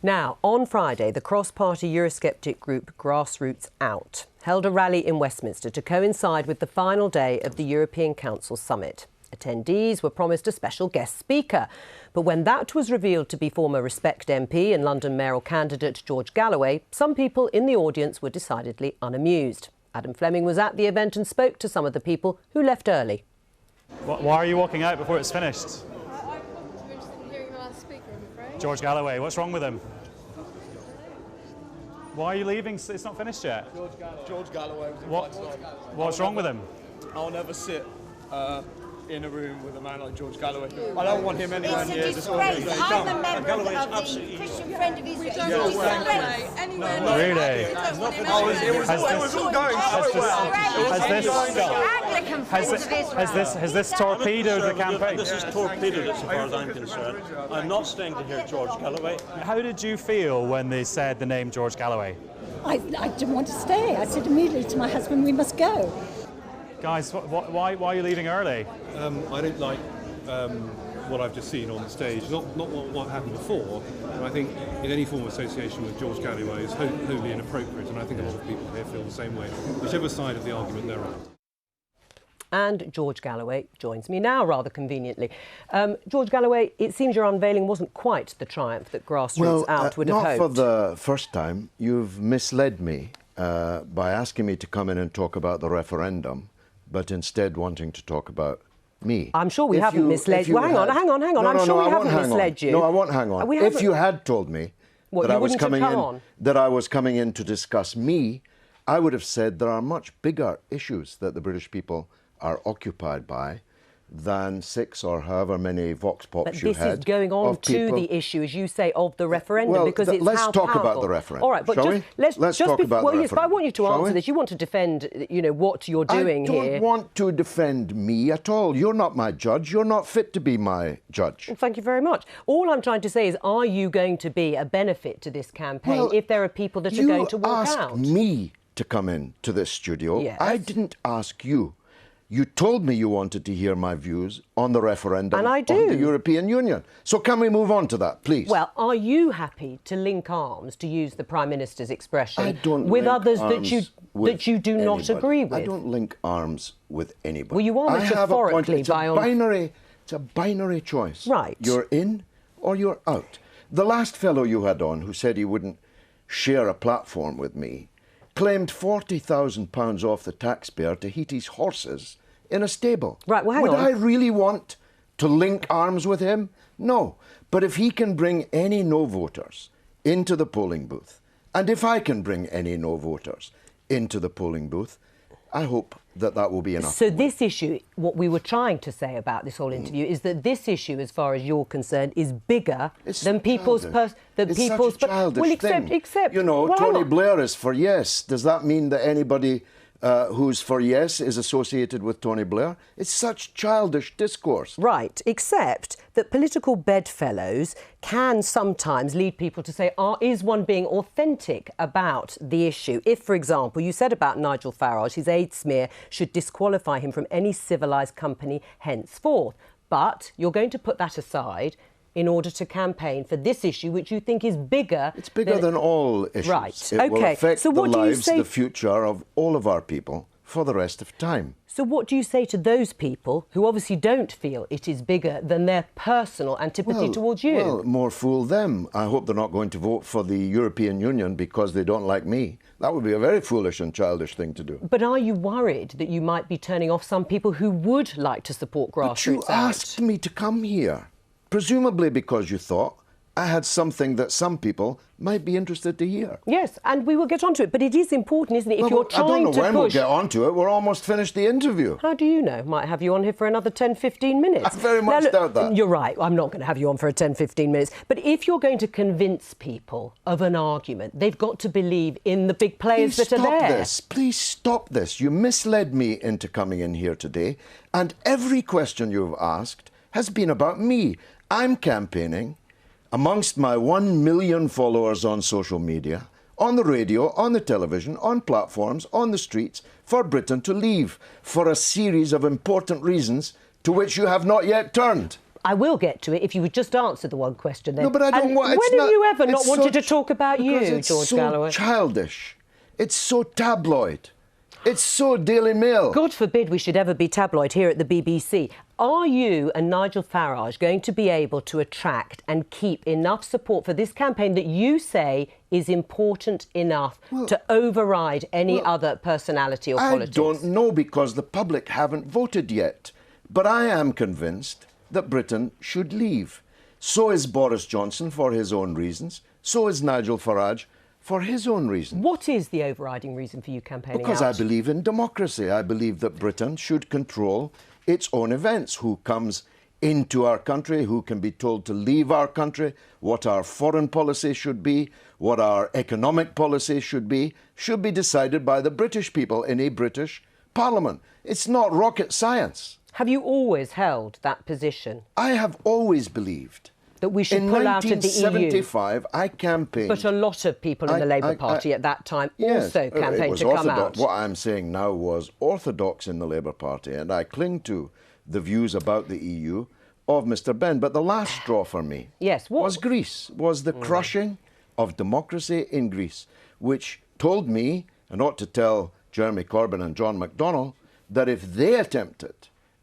Now, on Friday, the cross-party Eurosceptic group Grassroots Out held a rally in Westminster to coincide with the final day of the European Council summit. Attendees were promised a special guest speaker, but when that was revealed to be former Respect MP and London mayoral candidate George Galloway, some people in the audience were decidedly unamused. Adam Fleming was at the event and spoke to some of the people who left early. Why are you walking out before it's finished? I wasn't too interested in hearing the last speaker, I'm afraid. George Galloway, what's wrong with him? Why are you leaving? It's not finished yet. George Galloway was What's wrong with him? I'll never sit in a room with a man like George Galloway. I don't want him anywhere near It's a disgrace. I'm a member of the Christian Friend of Israel. It's a disgrace. Anywhere Really? It was all going so well. Has this torpedoed the campaign? This is torpedoed as far as I'm concerned. I'm not staying to hear George Galloway. How did you feel when they said the name George Galloway? I didn't want to stay. I said immediately to my husband, we must go. Guys, why are you leaving early? I don't like what I've just seen on the stage, not what happened before, and I think in any form of association with George Galloway is wholly inappropriate, and I think a lot of people here feel the same way, whichever side of the argument they're on. And George Galloway joins me now, rather conveniently. George Galloway, it seems your unveiling wasn't quite the triumph that Grassroots Out would have hoped. Not for the first time. You've misled me by asking me to come in and talk about the referendum, but instead wanting to talk about me. I'm sure we haven't misled you. Well, hang on. I'm sure we haven't misled you. No, I won't hang on. If you had told me that I was coming in to discuss me, I would have said there are much bigger issues that the British people are occupied by than 6 or however many vox pops you had. But this is going on to the issue, as you say, of the referendum, because it's let's how talk powerful. About the referendum. All right, but let's talk about the referendum. Yes, but I want you to answer this. You want to defend, what you're doing here. I don't want to defend me at all. You're not my judge. You're not fit to be my judge. Well, thank you very much. All I'm trying to say is, are you going to be a benefit to this campaign if there are people that are going to walk out? You asked me to come in to this studio. Yes. I didn't ask you. You told me you wanted to hear my views on the referendum and I do. on the European Union. So can we move on to that, please? Well, are you happy to link arms, to use the Prime Minister's expression, with others that you do not agree with? I don't link arms with anybody. Well, you are metaphorically It's a binary choice. Right. You're in or you're out. The last fellow you had on who said he wouldn't share a platform with me claimed £40,000 off the taxpayer to heat his horses in a stable. Right, well, hang on. Would I really want to link arms with him? No. But if he can bring any no voters into the polling booth, and if I can bring any no voters into the polling booth, I hope that that will be enough. So this issue, what we were trying to say about this whole interview is that this issue, as far as you're concerned, is bigger than people's childish thing. Except, Tony Blair is for yes. Does that mean that anybody who's for yes is associated with Tony Blair? It's such childish discourse. Right, except that political bedfellows can sometimes lead people to say, is one being authentic about the issue? If, for example, you said about Nigel Farage, his aid smear should disqualify him from any civilised company henceforth. But you're going to put that aside in order to campaign for this issue, which you think is bigger. It's bigger than all issues. Right, It will affect the lives, the future of all of our people for the rest of time. So what do you say to those people who obviously don't feel it is bigger than their personal antipathy towards you? Well, more fool them. I hope they're not going to vote for the European Union because they don't like me. That would be a very foolish and childish thing to do. But are you worried that you might be turning off some people who would like to support Grassroots But you asked me to come here, presumably because you thought I had something that some people might be interested to hear. Yes, and we will get onto it, but it is important, isn't it, if you're trying to push... I don't know when we'll get onto it. We're almost finished the interview. How do you know? Might have you on here for another 10, 15 minutes. I very much doubt that. You're right, I'm not going to have you on for 10, 15 minutes. But if you're going to convince people of an argument, they've got to believe in the big players that are there. Please stop this. You misled me into coming in here today, and every question you've asked has been about me. I'm campaigning amongst my 1 million followers on social media, on the radio, on the television, on platforms, on the streets, for Britain to leave for a series of important reasons to which you have not yet turned. I will get to it if you would just answer the one question then. No, but I don't want... When have you ever not wanted to talk about you, it's George so Galloway? Childish. It's so tabloid. It's so Daily Mail. God forbid we should ever be tabloid here at the BBC. Are you and Nigel Farage going to be able to attract and keep enough support for this campaign that you say is important enough to override any other personality or politics? I don't know, because the public haven't voted yet. But I am convinced that Britain should leave. So is Boris Johnson for his own reasons. So is Nigel Farage for his own reasons. What is the overriding reason for you campaigning Because out? I believe in democracy. I believe that Britain should control its own events. Who comes into our country, who can be told to leave our country, what our foreign policy should be, what our economic policy should be decided by the British people in a British Parliament. It's not rocket science. Have you always held that position? I have always believed that we should pull out of the EU. In 1975, I campaigned. But a lot of people in the Labour Party at that time also campaigned to come out. What I'm saying now was orthodox in the Labour Party, and I cling to the views about the EU of Mr Benn. But the last straw for me was Greece, was the crushing of democracy in Greece, which told me, and ought to tell Jeremy Corbyn and John McDonnell, that if they attempted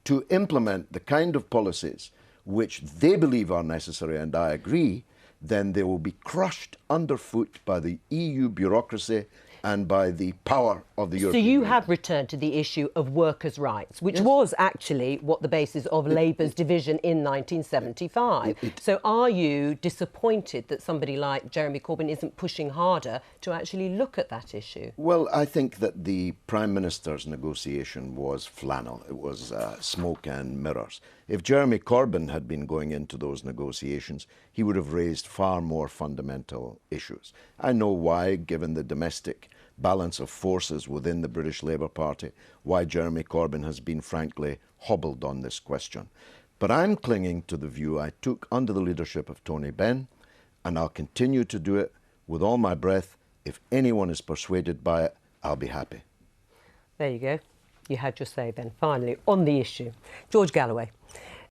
to implement the kind of policies which they believe are necessary, and I agree, then they will be crushed underfoot by the EU bureaucracy and by the power of the European Union. So you have returned to the issue of workers' rights, which was actually what the basis of Labour's division in 1975. So are you disappointed that somebody like Jeremy Corbyn isn't pushing harder to actually look at that issue? Well, I think that the Prime Minister's negotiation was flannel. It was smoke and mirrors. If Jeremy Corbyn had been going into those negotiations, he would have raised far more fundamental issues. I know why, given the domestic balance of forces within the British Labour Party, why Jeremy Corbyn has been, frankly, hobbled on this question. But I'm clinging to the view I took under the leadership of Tony Benn, and I'll continue to do it with all my breath. If anyone is persuaded by it, I'll be happy. There you go. You had your say then, finally, on the issue. George Galloway.